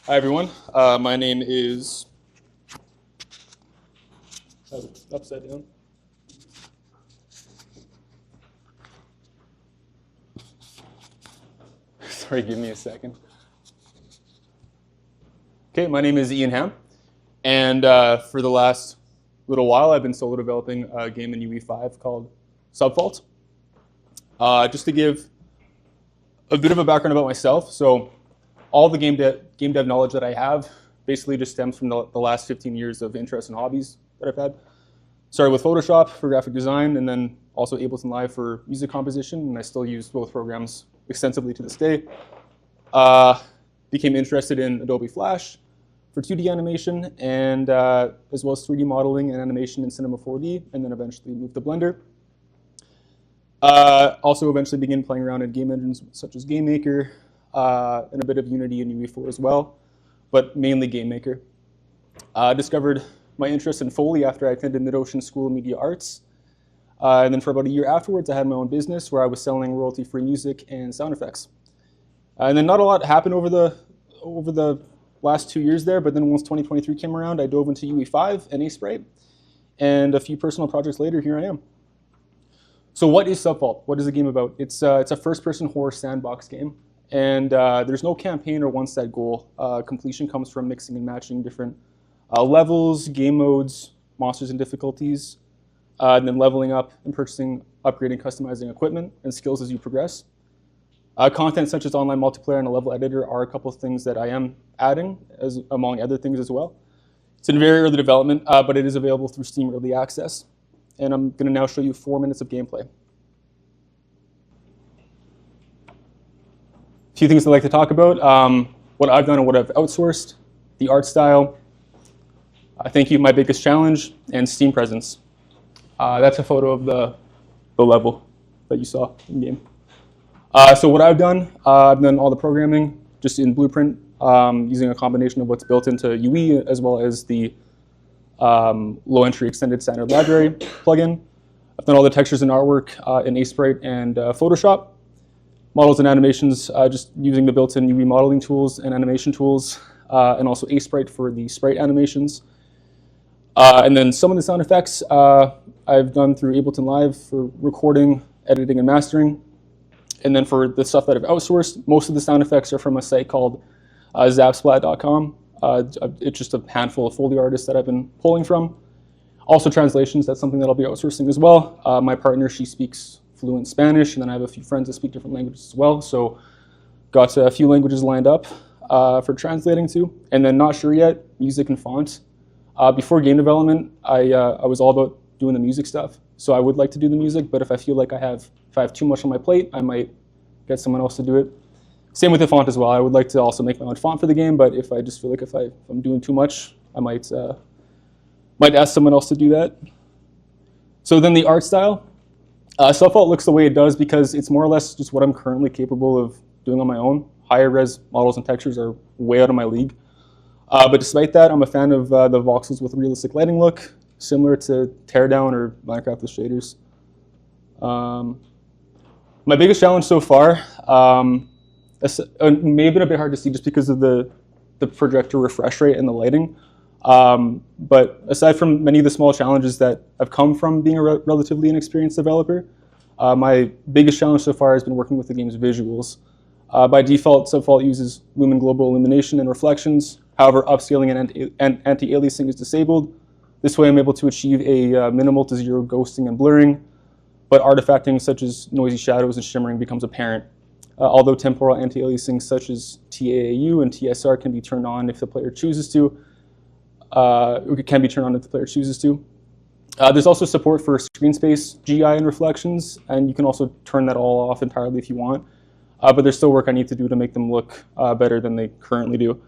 Hi everyone, my name is, upside down. Sorry, give me a second. Okay, my name is Ian Ham, and for the last little while I've been solo developing a game in UE5 called SUBFAULT. Just to give a bit of a background about myself, so all the game dev knowledge that I have basically just stems from the last 15 years of interests and hobbies that I've had. Started with Photoshop for graphic design, and then also Ableton Live for music composition, and I still use both programs extensively to this day. Became interested in Adobe Flash for 2D animation, and as well as 3D modeling and animation in Cinema 4D, and then eventually moved to Blender. Also eventually began playing around in game engines such as GameMaker, and a bit of Unity and UE4 as well, but mainly GameMaker. Discovered my interest in Foley after I attended Mid-Ocean School of Media Arts. And then for about a year afterwards, I had my own business where I was selling royalty-free music and sound effects. And then not a lot happened over the last 2 years there, but then once 2023 came around, I dove into UE5 and A-Sprite, and a few personal projects later, here I am. So what is SUBFAULT? What is the game about? It's a first-person horror sandbox game. And there's no campaign or one set goal. Completion comes from mixing and matching different levels, game modes, monsters and difficulties, and then leveling up and purchasing, upgrading, customizing equipment and skills as you progress. Content such as online multiplayer and a level editor are a couple of things that I am adding, as among other things as well. It's in very early development, but it is available through Steam Early Access. And I'm going to now show you 4 minutes of gameplay. A few things I'd like to talk about, what I've done and what I've outsourced, the art style, thank you, my biggest challenge, and Steam presence. That's a photo of the level that you saw in game. So what I've done all the programming just in Blueprint using a combination of what's built into UE as well as the low entry extended standard library plugin. I've done all the textures and artwork in A-Sprite and Photoshop. Models and animations, just using the built-in UE modeling tools and animation tools, and also A-Sprite for the sprite animations. And then some of the sound effects I've done through Ableton Live for recording, editing, and mastering. And then for the stuff that I've outsourced, most of the sound effects are from a site called zapsplat.com. It's just a handful of Foley artists that I've been pulling from. Also translations, that's something that I'll be outsourcing as well. My partner, she speaks fluent Spanish, and then I have a few friends that speak different languages as well. So got a few languages lined up for translating to. And then not sure yet, music and font. Before game development, I was all about doing the music stuff. So I would like to do the music, but if I feel like if I have too much on my plate, I might get someone else to do it. Same with the font as well. I would like to also make my own font for the game, but if I just feel like if I'm doing too much, I might ask someone else to do that. So then the art style. SUBFAULT looks the way it does because it's more or less just what I'm currently capable of doing on my own. Higher res models and textures are way out of my league. But despite that, I'm a fan of the voxels with realistic lighting look, similar to Teardown or Minecraft with shaders. My biggest challenge so far may have been a bit hard to see just because of the projector refresh rate and the lighting. But aside from many of the small challenges that have come from being a relatively inexperienced developer, my biggest challenge so far has been working with the game's visuals. By default, SUBFAULT uses Lumen Global Illumination and reflections. However, upscaling and anti-aliasing is disabled. This way I'm able to achieve a minimal to zero ghosting and blurring, but artifacting such as noisy shadows and shimmering becomes apparent. Although temporal anti-aliasing such as TAAU and TSR can be turned on if the player chooses to, it can be turned on if the player chooses to. There's also support for screen space, GI, and reflections, and you can also turn that all off entirely if you want. But there's still work I need to do to make them look better than they currently do.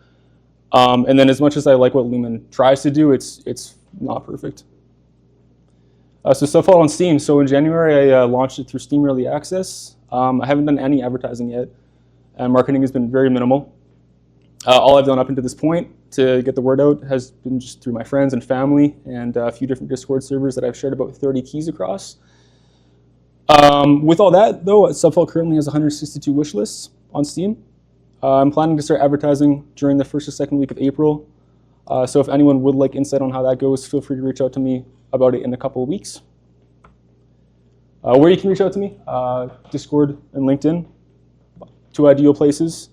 And then as much as I like what Lumen tries to do, it's not perfect. So SUBFAULT on Steam. So in January, I launched it through Steam Early Access. I haven't done any advertising yet, and marketing has been very minimal. All I've done up until this point to get the word out has been just through my friends and family and a few different Discord servers that I've shared about 30 keys across. With all that, though, SUBFAULT currently has 162 wish lists on Steam. I'm planning to start advertising during the first or second week of April. So if anyone would like insight on how that goes, feel free to reach out to me about it in a couple of weeks. Where you can reach out to me, Discord and LinkedIn, two ideal places.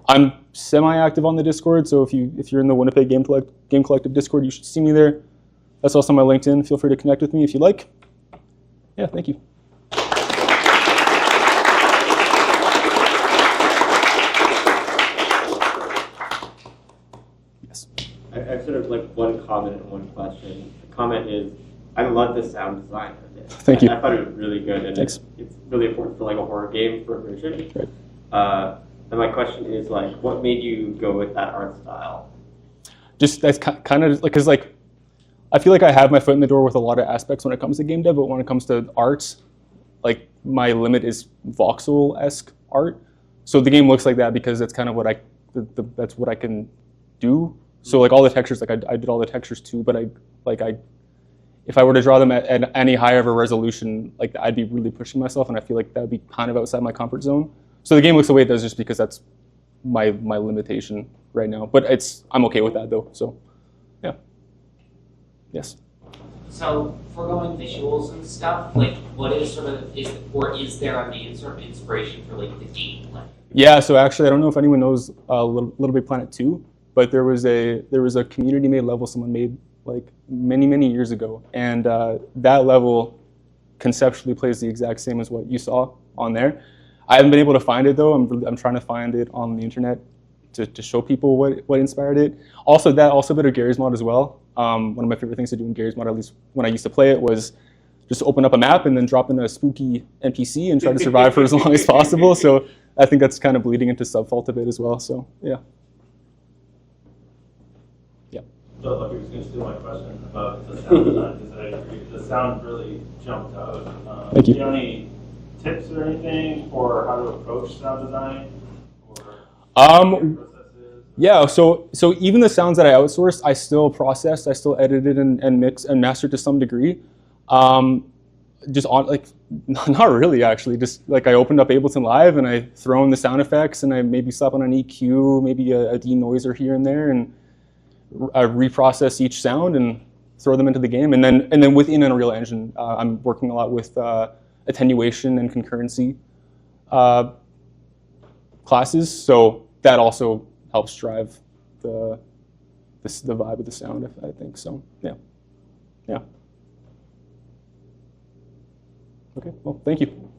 I'm semi-active on the Discord, so if you're in the Winnipeg Game Collective Discord, you should see me there. That's also my LinkedIn. Feel free to connect with me if you like. Yeah, thank you. Yes. I have sort of like one comment and one question. The comment is, I love the sound design of it. Thank you. I thought it was really good, and it's really important for like a horror game for immersion. Right. And my question is like, what made you go with that art style? Just that's kind of like, because like, I feel like I have my foot in the door with a lot of aspects when it comes to game dev, but when it comes to art, like my limit is voxel-esque art. So the game looks like that because that's kind of what that's what I can do. So like all the textures, like I did all the textures too, but if I were to draw them at any higher of a resolution, like I'd be really pushing myself, and I feel like that would be kind of outside my comfort zone. So the game looks the way it does just because that's my limitation right now. But I'm okay with that though. So yeah. Yes. So for going visuals and stuff, like what is sort of is there a main sort of inspiration for like the gameplay? Yeah. So actually, I don't know if anyone knows Little Big Planet 2, but there was a community made level someone made like many years ago, and that level conceptually plays the exact same as what you saw on there. I haven't been able to find it though. I'm trying to find it on the internet to show people what inspired it. Also, that also a bit of Gary's mod as well. One of my favorite things to do in Gary's mod, at least when I used to play it, was just open up a map and then drop in a spooky NPC and try to survive for as long as possible. So I think that's kind of bleeding into SUBFAULT a bit as well. So yeah. Yeah. So I was going to steal my question about the sound design, because I agree the sound really jumped out. Thank you. Do you have any tips or anything for how to approach sound design? Yeah, so even the sounds that I outsourced, I still processed, I still edited and mixed and mastered to some degree. Just on like, not really actually, just like I opened up Ableton Live and I throw in the sound effects and I maybe slap on an EQ, maybe a denoiser here and there, and I reprocess each sound and throw them into the game. And then within Unreal Engine, I'm working a lot with attenuation and concurrency classes, so that also helps drive the vibe of the sound, I think. So yeah. Okay, well, thank you.